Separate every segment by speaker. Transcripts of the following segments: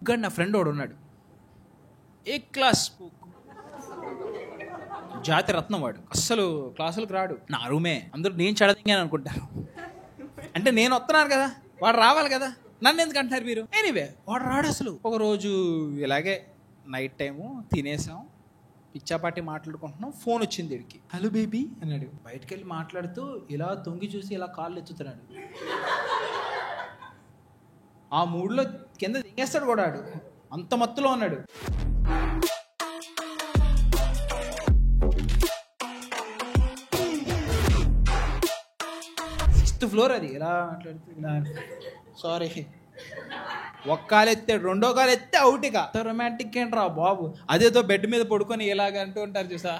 Speaker 1: కుక్కగాడు నా ఫ్రెండ్ వాడు ఉన్నాడు, ఏ క్లాస్ జాతి రత్నం వాడు, అస్సలు క్లాసులకు రాడు, నా రూమే అందరూ నేను చెడదింగాను అనుకుంటారు. అంటే నేను వస్తున్నాను కదా, వాడు రావాలి కదా, నన్ను ఎందుకు అంటారు మీరు? ఎనీవే వాడు రాడు అసలు. ఒకరోజు ఇలాగే నైట్ టైము తినేసాం, పిచ్చాపాటి మాట్లాడుకుంటున్నాం, ఫోన్ వచ్చింది వీడికి. హలో బేబీ అన్నాడు. బయటకు వెళ్ళి మాట్లాడుతూ ఇలా తొంగి చూసి ఇలా కాళ్ళు ఎత్తుతున్నాడు. ఆ మూడ్లో కింద దింగేస్తాడు కూడా వాడు, అంత మత్తులో ఉన్నాడు. ఫ్లోర్ అది ఇలా మాట్లాడుతూ ఇలా సారీ ఒక్క కాలు ఎత్తాడు, రెండో కాలు ఎత్తే అవుట్గా. రొమాంటిక్ ఏంట్రా బాబు, అదేదో బెడ్ మీద పడుకొని ఇలాగ అంటూ ఉంటారు చూసా,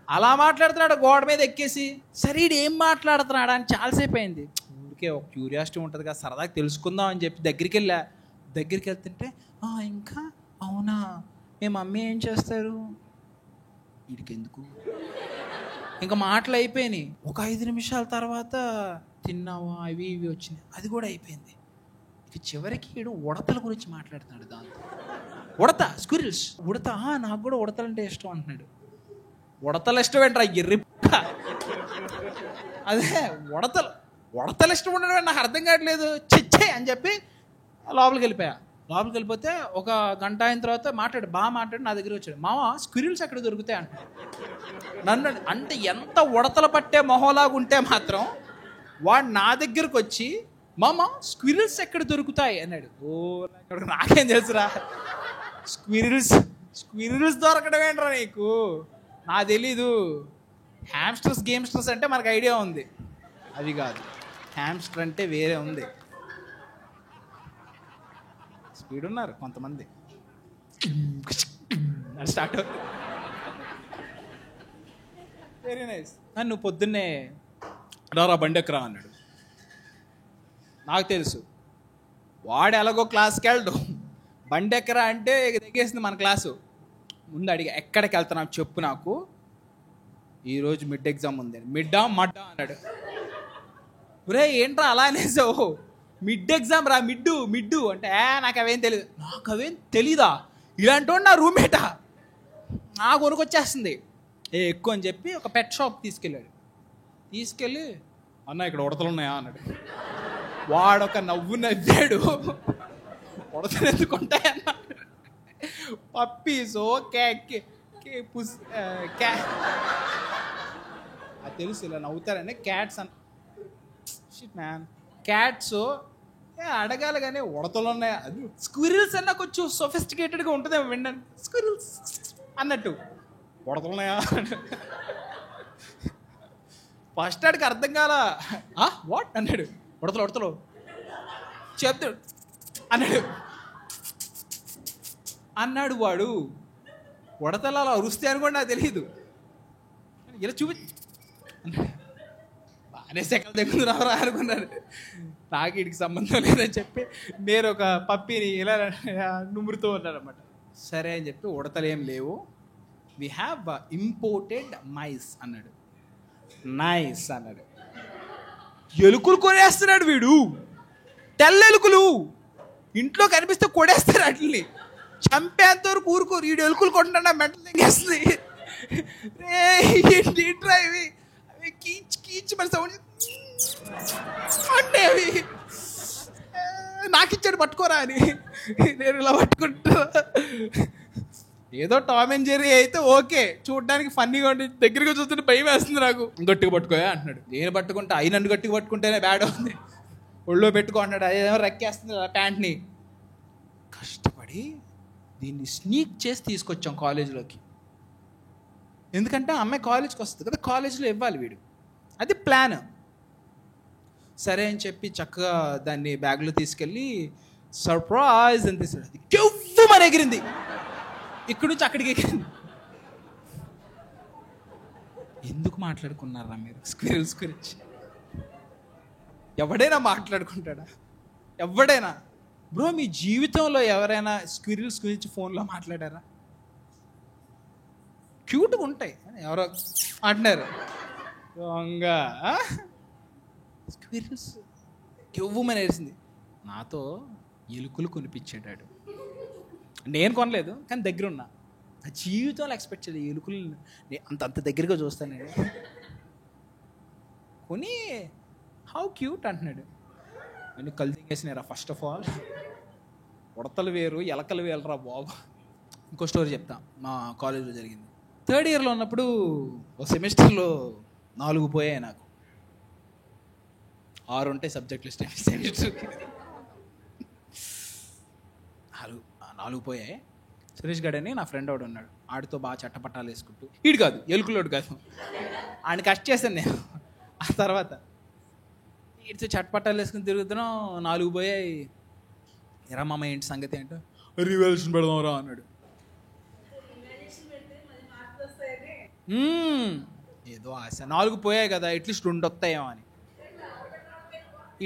Speaker 1: అలా మాట్లాడుతున్నాడు గోడ మీద ఎక్కేసి. సరే ఏం మాట్లాడుతున్నాడా అని చాలాసేపు అయింది. ఊరికే ఒక క్యూరియాసిటీ ఉంటుంది కదా, సరదాగా తెలుసుకుందాం అని చెప్పి దగ్గరికి వెళ్తుంటే ఇంకా అవునా మీ మమ్మీ ఏం చేస్తారు, వీడికెందుకు ఇంకా మాటలు అయిపోయినాయి. ఒక 5 నిమిషాల తర్వాత తిన్నావా అవి ఇవి వచ్చినాయి, అది కూడా అయిపోయింది. ఇక చివరికి వీడు ఉడతల గురించి మాట్లాడుతున్నాడు. దాంతో ఉడత స్క్విరిల్స్, ఉడత నాకు కూడా ఉడతలంటే ఇష్టం అంటున్నాడు. ఉడతలు ఇష్టం ఏంట్రా ఎర్రి, అదే ఉడతలు ఇష్టం ఉండడం నాకు అర్థం కావట్లేదు చిచ్చే అని చెప్పి లోపలికి వెళ్ళిపోతే ఒక గంట అయిన తర్వాత బాగా మాట్లాడి నా దగ్గర వచ్చాడు. మామ స్క్విరిల్స్ ఎక్కడ దొరుకుతాయి అంటాడు. నన్ను అంటే ఎంత ఉడతలు పట్టే మొహలాగా ఉంటే మాత్రం వాడు నా దగ్గరకు వచ్చి మామ స్క్విరిల్స్ ఎక్కడ దొరుకుతాయి అన్నాడు. నాకేం తెలుసురా, స్క్విరిల్స్ దొరకడం ఏంట్రా నీకు, నాకు తెలీదు. గేమ్స్టర్స్ అంటే మనకు ఐడియా ఉంది, అది కాదు. హ్యామ్స్టర్ అంటే వేరే ఉంది. స్పీడ్ ఉన్నారు కొంతమంది, స్టార్ట్. Very nice. నువ్వు పొద్దున్నే రారా బండి ఎక్కరా అన్నాడు. నాకు తెలుసు వాడు ఎలాగో క్లాస్కి వెళ్ళడు, బండి ఎక్కరా అంటే దిగేసింది మన క్లాసు. ముందు అడిగా ఎక్కడికి వెళ్తున్నావు చెప్పు నాకు, ఈరోజు మిడ్ ఎగ్జామ్ ఉంది. మడ్డా అన్నాడు. ఒరే ఏంట్రా అలా అనేసావు, మిడ్ ఎగ్జామ్ రా, మిడ్డు అంటే నాకు అవేం తెలీదా, ఇలాంటి వాడు నా రూమ్మేటా, నాకు వణుకొచ్చేస్తుంది. ఎక్కువ అని చెప్పి ఒక పెట్ షాప్ తీసుకెళ్ళి అన్న ఇక్కడ ఉడతలు ఉన్నాయా అన్నాడు. వాడొక నవ్వు నవ్వాడు. ఉడతలు ఎందుకు ఉంటాయన్నా, పప్పీసో అది తెలుసు ఇలా నవ్వుతారని, క్యాట్స్ అన్న షిట్ మ్యాన్, క్యాట్స్ అడగాలి కానీ ఉడతలు ఉన్నాయా, అది స్క్విరిల్స్ అన్నా కొంచెం సొఫిస్టికేటెడ్గా ఉంటుందేమో వినడానికి, స్క్విరిల్స్ అన్నట్టు ఉడతలు ఉన్నాయా ఫస్ట్ ఆడికి అర్థం కాల. వాట్ అన్నాడు. ఉడతలు చెప్తాడు అన్నాడు వాడు. ఉడతలు అలా అరుస్తే అని కూడా నాకు తెలియదు. ఇలా బాగానే సెకల్ దగ్గర రావరా అనుకున్నాను. నాకు వీడికి సంబంధం లేదని చెప్పి నేను ఒక పప్పిని ఇలా నుమురుతూ ఉన్నాను అనమాట. సరే అని చెప్పి ఉడతలు ఏం లేవు, వీ హ్యావ్ ఇంపోర్టెడ్ మైస్ అన్నాడు. నైస్ అన్నాడు. ఎలుకలు కొనేస్తున్నాడు వీడు, తెల్ల ఎలుకలు ఇంట్లో కనిపిస్తే కొడేస్తారు, వాటిని చంపేంత వరకు ఊరుకోరు. వీడు ఎలుకలు కొంటున్నా మెంటలు తెగేస్తుంది. ఏంట్రా ఇవి, అవి కీచ్ మరి సౌండ్ అంటే అవి నాకిచ్చాడు పట్టుకోరా అని నేను ఇలా పట్టుకుంటా. ఏదో టామ్ అండ్ జెర్రీ అయితే ఓకే, చూడడానికి ఫన్నీగా ఉండి, దగ్గరగా చూస్తుంటే భయం వేస్తుంది నాకు. గట్టిగా పట్టుకోయా అంటున్నాడు. నేను పట్టుకుంటా, అవి నన్ను గట్టిగా పట్టుకుంటేనే బ్యాడ్ అవుతుంది, ఒళ్ళో పెట్టుకో అన్నాడు. అదేమో రెక్కేస్తుంది ప్యాంట్ని. కష్టపడి దీన్ని స్నీక్ చేసి తీసుకొచ్చాం కాలేజీలోకి. ఎందుకంటే అమ్మాయి కాలేజ్కి వస్తుంది కదా, కాలేజీలో ఇవ్వాలి వీడు, అది ప్లాన్. సరే అని చెప్పి చక్కగా దాన్ని బ్యాగ్లో తీసుకెళ్ళి సర్ప్రైజ్ అని తీసుకెళ్ళి, అది కెవ్వుమని ఎగిరింది, ఇక్కడి నుంచి అక్కడికి ఎగిరింది. ఎందుకు మాట్లాడుకున్నారా మీరు స్క్విరిల్స్ గురించి? ఎవడైనా మాట్లాడుకుంటాడా? ఎవడైనా బ్రో, మీ జీవితంలో ఎవరైనా స్క్విరిల్స్ గురించి ఫోన్లో మాట్లాడారా? క్యూట్గా ఉంటాయి, ఎవరో అంటున్నారు దొంగ స్క్విరిల్స్ కెవ్వుమని వేసింది. నాతో ఎలుకలు కొనిపించాడు. నేను కొనలేదు, కానీ దగ్గర ఉన్నా. నా జీవితంలో ఎక్స్పెక్ట్ చేయలేదు ఎలుకలు అంత దగ్గరగా చూస్తాను నేను. కొని హౌ క్యూట్ అంటున్నాడు. నేను కళ్ళు తింగేసినారా. ఫస్ట్ ఆఫ్ ఆల్ ఉడతలు వేరు, ఎలకలు వేరురా బాబు. ఇంకో స్టోరీ చెప్తా, మా కాలేజీలో జరిగింది. 3rd ఇయర్లో ఉన్నప్పుడు ఒక సెమిస్టర్లో 4 పోయాయి నాకు. 6 ఉంటాయి సబ్జెక్టులు సెమిస్టర్కి. 4 పోయాయి. సురేష్ గడ్ అని నా ఫ్రెండ్ ఒకడు ఉన్నాడు. ఆడితో బాగా చట్టపట్టాలు వేసుకుంటూ, ఈడు కాదు ఎలుకలోడు కాదు, ఆయన కష్ట చేశాను నేను. ఆ తర్వాత వీడితో చట్టపట్టాలు వేసుకుని తిరుగుతున్నాం. 4 పోయాయి. ఎరా మామ ఏంటి సంగతి ఏంటో, రివాల్యూషన్ పెడదాం రా అన్నాడు. ఏదో ఆశ. 4 పోయాయి కదా, అట్లీస్ట్ 2 వస్తాయేమో అని.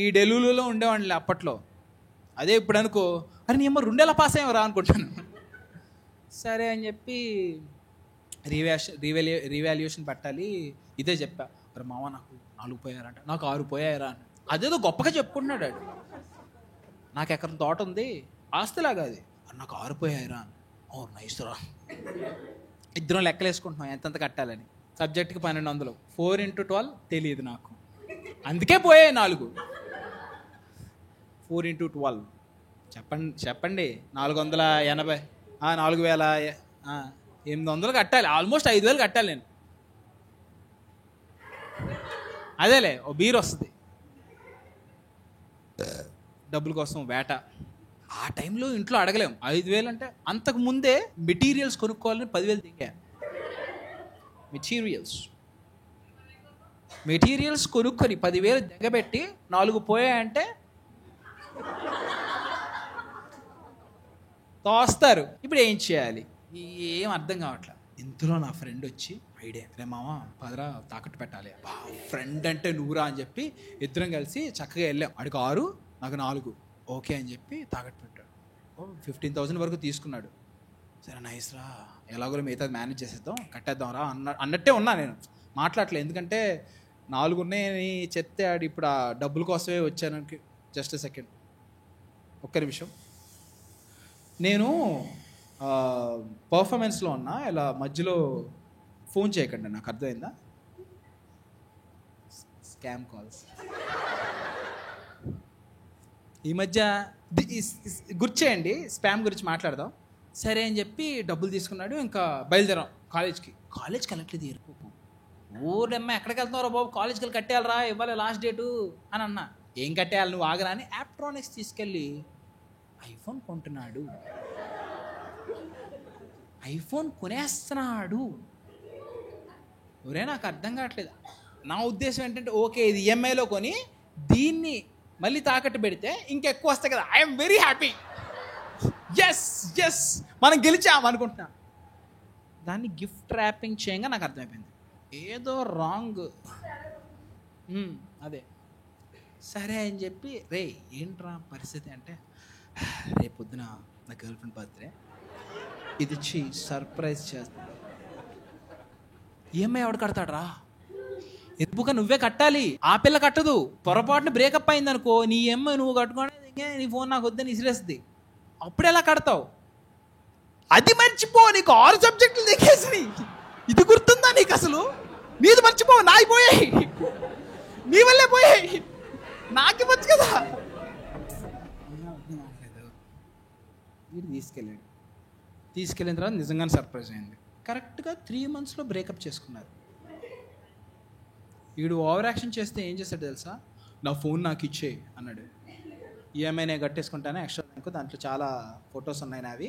Speaker 1: ఈ ఢిల్లీలో ఉండేవాడిని అప్పట్లో. అదే ఇప్పుడు అనుకో, అరే నీ అమ్మ 2 ఎలా పాస్ అయ్యావు రా అనుకుంటాను. సరే అని చెప్పి రీవాల్యుయేషన్ పెట్టాలి. ఇదే చెప్పా, అరే మామ నాకు 4 పోయారంట, నాకు 6 పోయారా అని. అదేదో గొప్పగా చెప్పుకుంటున్నాడు ఆడు. నాకు ఎక్కడ తోట ఉంది, ఆస్తిలాగా అది. నాకు 6 పోయారా. ఓ నైస్ రా. ఇద్దరం లెక్కలు వేసుకుంటున్నాం ఎంతెంత కట్టాలని. సబ్జెక్ట్కి 1200, 4 into 12 తెలియదు నాకు, అందుకే పోయాయి 4. 4 into 12 చెప్పండి 480, 4800 కట్టాలి. ఆల్మోస్ట్ 5000 కట్టాలి నేను. అదేలే ఓ బీర్ వస్తుంది డబ్బుల కోసం వేట. ఆ టైంలో ఇంట్లో అడగలేము. 5000 అంటే అంతకు ముందే మెటీరియల్స్ కొనుక్కోవాలని 10,000 దిగా. మెటీరియల్స్ కొనుక్కొని 10,000 దిగబెట్టి 4 పోయాయంటే తోస్తారు. ఇప్పుడు ఏం చేయాలి, ఏం అర్థం కావట్లేదు. ఇంతలో నా ఫ్రెండ్ వచ్చి ఐడియా, రే మామ పదరా తాకట్టు పెట్టాలి. ఫ్రెండ్ అంటే నువ్వురా అని చెప్పి ఇద్దరం కలిసి చక్కగా వెళ్ళాం. ఆడికి 6, నాకు 4. ఓకే అని చెప్పి తాకట్టు పెట్టాడు. 15,000 వరకు తీసుకున్నాడు. సరే నైస్ రా, ఎలాగో మిగతా మేనేజ్ చేసేద్దాం, కట్టేద్దాం రా అన్నట్టే ఉన్నా నేను. మాట్లాడలేదు, ఎందుకంటే 4 ఉన్నాయని చెప్తే ఆడు ఇప్పుడు ఆ డబ్బుల కోసమే వచ్చాను. జస్ట్ సెకండ్, ఒక్క నిమిషం. నేను పర్ఫార్మెన్స్లో ఉన్నా, ఇలా మధ్యలో ఫోన్ చేయకండి, నాకు అర్థమైందా? స్కామ్ కాల్స్ ఈ మధ్య గుర్చేయండి, స్పామ్ గురించి మాట్లాడదాం. సరే అని చెప్పి డబ్బులు తీసుకున్నాడు. ఇంకా బయలుదేరాం కాలేజ్కి వెళ్ళట్లేదు. ఎరుపు ఊరమ్మా ఎక్కడికి వెళ్తున్నారో బాబు, కాలేజ్కి వెళ్ళి కట్టేయాలరా, ఇవ్వాలి లాస్ట్ డేటు అని అన్నా. ఏం కట్టేయాలి నువ్వు ఆగరా అని యాప్ట్రానిక్స్ తీసుకెళ్ళి ఐఫోన్ కొంటున్నాడు. ఐఫోన్ కొనేస్తున్నాడు. ఒరే నాకు అర్థం కావట్లేదు. నా ఉద్దేశం ఏంటంటే, ఓకే ఇది ఈఎంఐలో కొని దీన్ని మళ్ళీ తాకట్టు పెడితే ఇంకెక్కువ వస్తాయి కదా. I'm very happy. ఎస్ మనం గెలిచాం అనుకుంటున్నా. దాన్ని గిఫ్ట్ ర్యాపింగ్ చేయంగా నాకు అర్థమైపోయింది ఏదో రాంగ్. అదే సరే అని చెప్పి, రే ఏంట్రా పరిస్థితి అంటే, రేపు పొద్దున నా గర్ల్ ఫ్రెండ్ బర్త్డే, ఇది ఇచ్చి సర్ప్రైజ్ చేస్తా. ఈఎంఐ ఎవడు కడతాడు రా, ఎందుకు నువ్వే కట్టాలి, ఆ పిల్ల కట్టదు. పొరపాటున బ్రేకప్ అయింది అనుకో, నీ ఈఎంఐ నువ్వు కట్టుకోనే, నీ ఫోన్ నాకు వద్దని ఇసిరేస్తుంది. అప్పుడు ఎలా కడతావు? అది మర్చిపో, నీకు 6 సబ్జెక్టులు దిగేసి. ఇది గుర్తుందా నీకు అసలు? నీది మర్చిపో, నాయి పోయాయి, నీ వల్లే పోయాయి, నాకు ఇవ్వచ్చు కదా. వీడు తీసుకెళ్ళిన తర్వాత నిజంగానే సర్ప్రైజ్ అయింది. కరెక్ట్గా 3 monthsలో బ్రేకప్ చేసుకున్నారు. వీడు ఓవర్ యాక్షన్ చేస్తే ఏం చేస్తాడు తెలుసా, నా ఫోన్ నాకు ఇచ్చే అన్నాడు. ఈఎంఐ నేను కట్టేసుకుంటాను, ఎక్స్ట్రా బ్యాంకు, దాంట్లో చాలా ఫొటోస్ ఉన్నాయి నావి.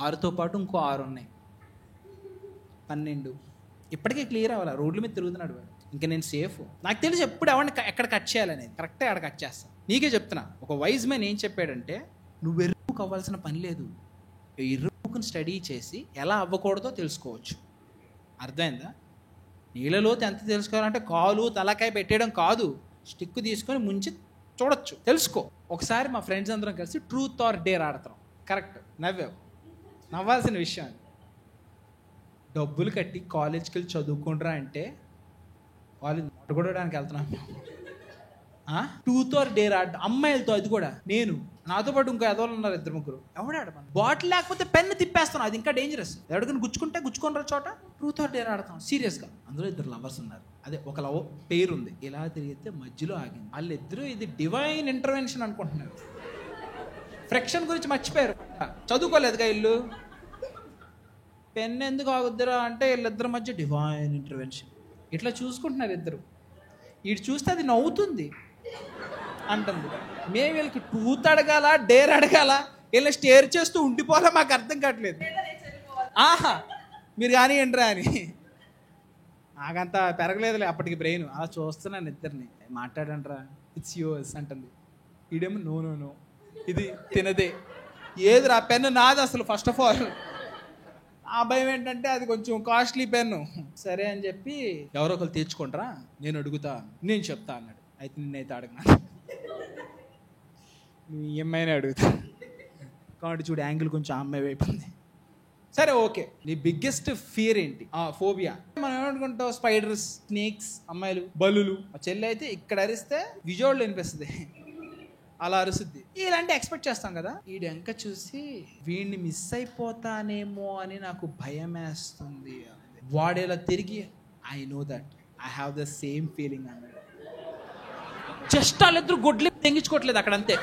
Speaker 1: 6తో పాటు ఇంకో 6 ఉన్నాయి, 12. ఇప్పటికే క్లియర్ అవ్వాలి, రోడ్ల మీద తిరుగుతున్నాడు వాడు. ఇంకా నేను సేఫ్. నాకు తెలిసి ఎప్పుడు ఎవరిని ఎక్కడ కట్ చేయాలనేది కరెక్టే ఆడ కట్ చేస్తాను. నీకే చెప్తున్నా, ఒక వైజ్ మ్యాన్ ఏం చెప్పాడంటే, నువ్వు ఎర్రుకు అవ్వాల్సిన పని లేదు, ఎర్రుకుని స్టడీ చేసి ఎలా అవ్వకూడదో తెలుసుకోవచ్చు. అర్థమైందా? నీళ్ళలో ఎంత తెలుసుకోవాలంటే కాలు తలకాయ పెట్టేయడం కాదు, స్టిక్ తీసుకొని ముంచి చూడొచ్చు, తెలుసుకో. ఒకసారి మా ఫ్రెండ్స్ అందరం కలిసి ట్రూత్ ఆర్ డేర్ ఆడతాం. కరెక్ట్, నవ్వాల్సిన విషయం. డబ్బులు కట్టి కాలేజ్కి వెళ్ళి చదువుకుంటారా అంటే, కాలేజ్ మొట్టగొడడానికి వెళ్తున్నాం. ట్రూత్ ఆర్ డేర్ ఆడ అమ్మాయిలతో, అది కూడా నేను నాతో పాటు ఇంకో ఎదవలు ఉన్నారు 2-3. ఎవడాడమా బాటిల్ లేకపోతే పెన్ను తిప్పేస్తాను, అది ఇంకా డేంజరస్. ఎవరికైనా గుచ్చుకుని చోట ట్రూత్ ఆర్ డేర్ ఆడతాం సీరియస్గా. అందులో 2 లవర్స్ ఉన్నారు, అదే ఒక లవ్ పేరు ఉంది. ఇలా తిరిగితే మధ్యలో ఆగింది. వాళ్ళిద్దరూ ఇది డివైన్ ఇంటర్వెన్షన్ అనుకుంటున్నారు. ఫ్రిక్షన్ గురించి మర్చిపోయారు, చదువుకోలేదుగా ఇల్లు. పెన్ ఎందుకు ఆగుద్దిరా అంటే వీళ్ళిద్దరి మధ్య డివైన్ ఇంటర్వెన్షన్. ఇట్లా చూసుకుంటున్నారు ఇద్దరు. ఇటు చూస్తే అది నవ్వుతుంది అంటుంది. మేము వీళ్ళకి ట్రూత్ అడగాల డేర్ అడగాల, వీళ్ళని స్టేర్ చేస్తూ ఉండిపోవాలా మాకు అర్థం కావట్లేదు. మీరు కానీ ఏంట్రా అని. నాకంత పెరగలేదులే అప్పటికి బ్రెయిన్. అలా చూస్తున్నాను ఇద్దరిని. మాట్లాడంట్రా, ఇట్స్ యువర్స్ అంటుంది. ఈడేమో నో నో నో ఇది తినదే. ఏదిరా పెన్ను నాది అసలు. ఫస్ట్ ఆఫ్ ఆల్ ఆ భయం ఏంటంటే అది కొంచెం కాస్ట్లీ పెన్ను. సరే అని చెప్పి ఎవరో ఒకరు తెచ్చుకుంటారా, నేను అడుగుతా, నేను చెప్తా అన్నాడు. అయితే నిన్నైతే అడగనా, నువ్వు ఈఎంఐనే అడుగుతా కాబట్టి చూడు యాంగిల్ కొంచెం ఆ అమ్మాయి వైపు ఉంది. సరే ఓకే, నీ బిగ్గెస్ట్ ఫియర్ ఏంటి? ఫోబియా. మనం ఏమనుకుంటావు, స్పైడర్స్, స్నేక్స్, అమ్మాయిలు, బల్లులు. ఆ చెల్లి అయితే ఇక్కడ అరిస్తే విజువల్ వినిపిస్తుంది, అలా అరుస్తుంది. ఇలాంటి ఎక్స్పెక్ట్ చేస్తాం కదా. ఈ డెంక చూసి వీడిని మిస్ అయిపోతానేమో అని నాకు భయం వేస్తుంది. వాడేలా తిరిగి I know that I have the same feeling అన్నాడు. జస్ట్ వాళ్ళిద్దరు గొడ్లు తెంగించుకోవట్లేదు అక్కడ, అంతే.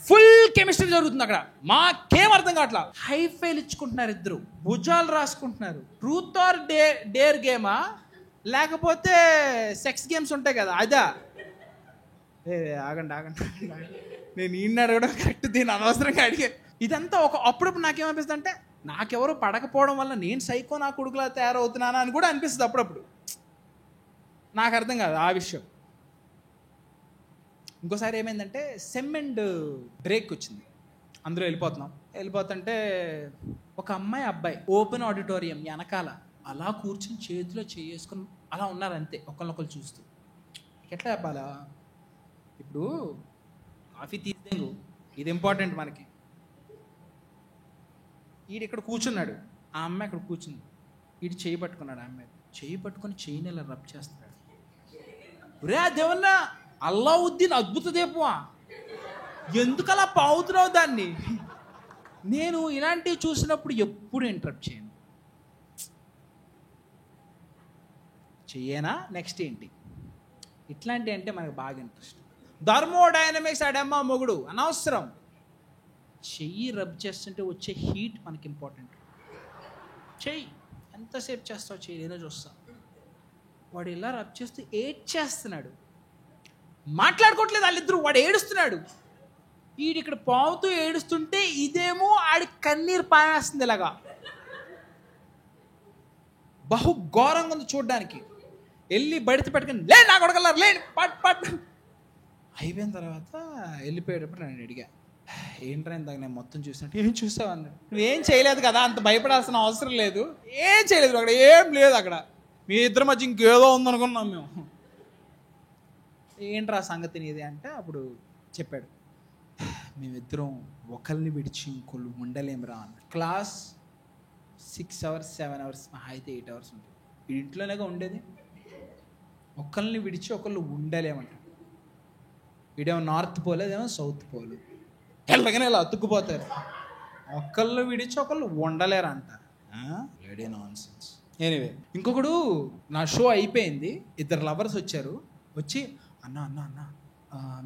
Speaker 1: ఫుల్ కెమిస్ట్రీ జరుగుతుంది అక్కడ. మాకేం అర్థం కావట్లా. హై ఫైల్ ఇచ్చుకుంటున్నారు ఇద్దరు, భుజాలు రాసుకుంటున్నారు. ట్రూత్ ఆర్ డేర్ గేమా లేకపోతే సెక్స్ గేమ్స్ ఉంటాయి కదా అదా? ఆగండి నేను ఈయన అడగడం కరెక్ట్, దీన్ని అనవసరంగా అడిగే. ఇదంతా అప్పుడప్పుడు నాకేమనిపిస్తుంది అంటే నాకెవరు పడకపోవడం వల్ల నేను సైకో నా కొడుకులా తయారవుతున్నానా అని కూడా అనిపిస్తుంది అప్పుడప్పుడు. నాకు అర్థం కాదు ఆ విషయం. ఇంకోసారి ఏమైందంటే సెమ్ అండ్ బ్రేక్ వచ్చింది, అందులో వెళ్ళిపోతుంటే ఒక అబ్బాయి ఓపెన్ ఆడిటోరియం వెనకాల అలా కూర్చొని చేతిలో చేసుకుని అలా ఉన్నారు అంతే, ఒకళ్ళొకళ్ళు చూస్తూ. ఎట్లా చెప్పాలా, ఇప్పుడు కాఫీ తీసేంగు, ఇది ఇంపార్టెంట్ మనకి. ఈడు ఇక్కడ కూర్చున్నాడు, ఆ అమ్మాయి అక్కడ కూర్చుంది. ఈడు చేయి పట్టుకున్నాడు, ఆ అమ్మాయి చేయి పట్టుకొని చేయిని ఇలా రబ్ చేస్తున్నాడు. రే దేవన్నా, అల్లావుద్దీన్ అద్భుత దీపమా, ఎందుకు అలా పావుతున్నావు దాన్ని? నేను ఇలాంటివి చూసినప్పుడు ఎప్పుడు ఇంటరప్ట్ చెయ్యేనా నెక్స్ట్ ఏంటి ఇట్లాంటివి అంటే మనకు బాగా ఇంట్రెస్ట్. థర్మోడైనమిక్స్ ఆడమ్మా మొగుడు అనవసరం. చెయ్యి రబ్ చేస్తుంటే వచ్చే హీట్ మనకి ఇంపార్టెంట్. చెయ్యి ఎంతసేపు చేస్తావు, చెయ్యి ఏదో చూస్తా. వాడు ఇలా రబ్ చేస్తూ ఏడ్చేస్తున్నాడు, మాట్లాడుకోవట్లేదు వాళ్ళిద్దరు. వాడు ఏడుస్తున్నాడు, ఈడు ఇక్కడ పావుతూ ఏడుస్తుంటే ఇదేమో ఆడి కన్నీరు పారేస్తుంది ఇలాగా. బహు ఘోరంగా ఉంది చూడ్డానికి. వెళ్ళి బడితే పట్టుకుని లే నా కొడగలరు లే పట్ అయిపోయిన తర్వాత వెళ్ళిపోయేటప్పుడు నేను అడిగా, ఏంట్రా ఇందాక నేను మొత్తం చూసినట్టు ఏం చూసావు అన్నాడు. నువ్వేం చేయలేదు కదా, అంత భయపడాల్సిన అవసరం లేదు, ఏం చేయలేదు అక్కడ, ఏం లేదు అక్కడ, మీ ఇద్దరి మధ్య ఇంకేదో ఉందనుకున్నాం మేము. ఏంట్రా సంగతి నీది అంటే అప్పుడు చెప్పాడు, మేమిద్దరం ఒకరిని విడిచి ఇంకొకళ్ళు ఉండలేమురా అన్న. క్లాస్ 6 hours 7 hours అయితే 8 hours ఉంటుంది. ఇంట్లోనేగా ఉండేది. ఒకళ్ళని విడిచి ఒకళ్ళు ఉండలేమంట. వీడేమో నార్త్ పోల్, అదేమో సౌత్ పోల్, ఎలాగైనా ఇలా అతుక్కుపోతారు. ఒకళ్ళు విడిచి ఒకళ్ళు ఉండలేరంట. Lady nonsense. ఎనీవే, ఇంకొకడు నా షో అయిపోయింది, 2 లవర్స్ వచ్చారు. వచ్చి అన్న అన్న అన్న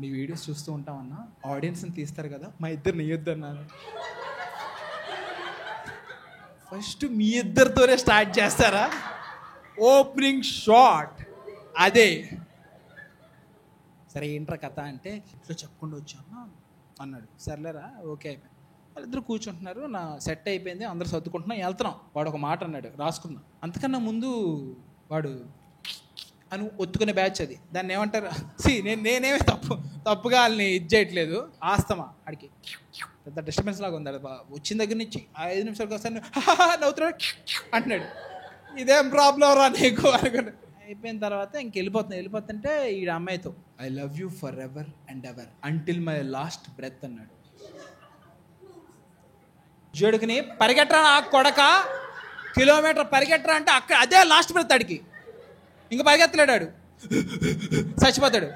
Speaker 1: మీ వీడియోస్ చూస్తూ ఉంటామన్నా, ఆడియన్స్ని తీస్తారు కదా, మా ఇద్దరు నెయ్యొద్దు అన్నారు. ఫస్ట్ మీ ఇద్దరితోనే స్టార్ట్ చేస్తారా? ఓపెనింగ్ షాట్ అదే. సరే ఏంట్రా కథ అంటే ఇట్లా చెప్పకుండా వచ్చాను అన్నాడు. సర్లేరా ఓకే అయిపోయింది. వాళ్ళిద్దరు కూర్చుంటున్నారు, నా సెట్ అయిపోయింది, అందరూ సర్దుకుంటున్నాం, వెళ్తున్నాం. వాడు ఒక మాట అన్నాడు, రాసుకున్నాం. అంతకన్నా ముందు వాడు అని ఒత్తుకునే బ్యాచ్ అది, దాన్ని ఏమంటారు, నేనేమి తప్పుగా వాళ్ళని ఇది చేయట్లేదు, ఆస్తమా అడికి పెద్ద డిస్టర్బెన్స్ లాగా ఉంది. వచ్చిన దగ్గర నుంచి 5 నిమిషాలకు వస్తాను నవ్వుతున్నాడు అంటున్నాడు. ఇదేం ప్రాబ్లం రా నీకు అనుకున్నా. అయిపోయిన తర్వాత వెళ్ళిపోతుంటే ఈ అమ్మాయితో I love you forever and ever until my last breath అన్నాడు. జడుకుని పరిగెట్టరా నా కొడక, కిలోమీటర్ పరిగెట్టరా అంటే అక్కడ అదే లాస్ట్ బ్రెత్. అడికి ఇంకా పరిగెత్తలేడాడు, చచ్చిపోతాడు.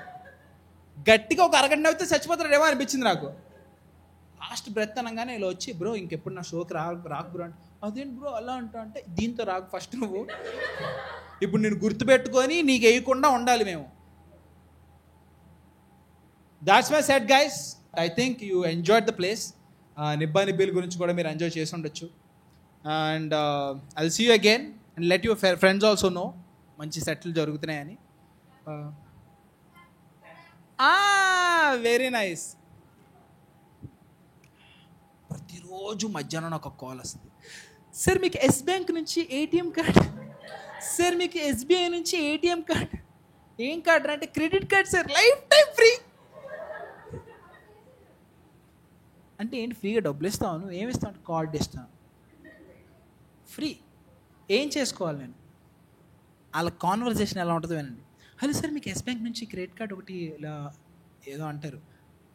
Speaker 1: గట్టిగా ఒక అరగంట నవ్వితే చచ్చిపోతాడేమో అనిపించింది నాకు. లాస్ట్ బ్రెత్ అనగానే ఇలా వచ్చి, బ్రో ఇంకెప్పుడు నా షోకి రాకు బ్రో అంటే, అదేంటి బ్రో అలా అంటే దీంతో రాకు ఫస్ట్ నువ్వు, ఇప్పుడు నేను గుర్తుపెట్టుకొని నీకు వేయకుండా ఉండాలి మేము. That's my set guys. I think you enjoyed the place. నిబ్బా నిబ్బిల్ గురించి కూడా మీరు ఎంజాయ్ చేసి ఉండొచ్చు. And I will see you again and let your friends also know మంచి సెట్లు జరుగుతున్నాయని. Very nice. ప్రతిరోజు మధ్యాహ్నం ఒక కాల్ వస్తుంది, సార్ మీకు ఎస్ బ్యాంక్ నుంచి ఏటీఎం కార్డ్, సార్ మీకు ఎస్బీఐ నుంచి ఏటీఎం కార్డ్. ఏం కార్డ్ అంటే credit card sir, life time free. అంటే ఏంటి ఫ్రీగా డబ్బులు ఇస్తాను, ఏమి ఇస్తాను, కార్డు ఇస్తాను ఫ్రీ. ఏం చేసుకోవాలి నేను? వాళ్ళ కాన్వర్జేషన్ ఎలా ఉంటుందో వినండి. హలో సార్ మీకు ఎస్ బ్యాంక్ నుంచి క్రెడిట్ కార్డ్ ఒకటి ఇలా ఏదో అంటారు,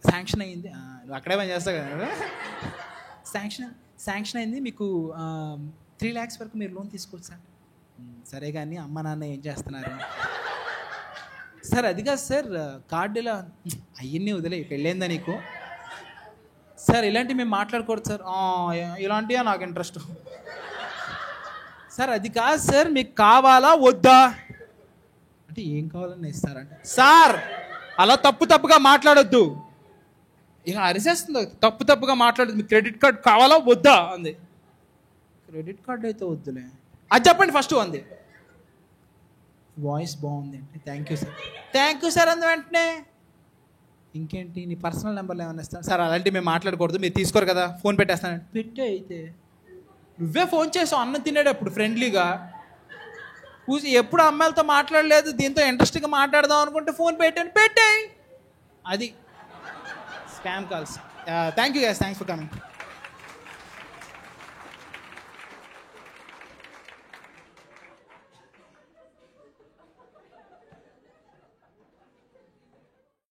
Speaker 1: శాంక్షన్ అయ్యింది. నువ్వు అక్కడే పని చేస్తావు కదా. శాంక్షన్ అయింది మీకు 3 lakhs వరకు మీరు లోన్ తీసుకోవచ్చు సార్. సరే కానీ అమ్మ నాన్న ఏం చేస్తున్నారు సార్? అది కాదు సార్, కార్డు ఇలా అవన్నీ వదిలే, పెళ్ళైందా నీకు సార్? ఇలాంటివి మేము మాట్లాడకూడదు సార్. ఇలాంటివా నాకు ఇంట్రెస్ట్ సార్. అది కాదు సార్, మీకు కావాలా వద్దా అంటే ఏం కావాలని ఇస్తారంటే, సార్ అలా తప్పుగా మాట్లాడొద్దు. ఇలా అరిసేస్తుంది, తప్పుగా మాట్లాడద్దు. మీకు క్రెడిట్ కార్డ్ కావాలా వద్దా అంది. క్రెడిట్ కార్డ్ అయితే వద్దులే, అది చెప్పండి ఫస్ట్ అంది. వాయిస్ బాగుంది అంటే థ్యాంక్ యూ సార్ అంది. వెంటనే ఇంకేంటి నీ పర్సనల్ నెంబర్లు ఏమైనా ఇస్తాను సార్? అలాంటివి మేము మాట్లాడకూడదు, మీరు తీసుకోరు కదా, ఫోన్ పెట్టేస్తాను. పెట్టే అయితే నువ్వే ఫోన్ చేసావు అన్నం తినేటప్పుడు ఫ్రెండ్లీగా కూసి, ఎప్పుడు అమ్మాయిలతో మాట్లాడలేదు, దీంతో ఇంట్రెస్ట్గా మాట్లాడదాం అనుకుంటే ఫోన్ పెట్టాయి. అది spam calls. Thank you guys, thanks for coming.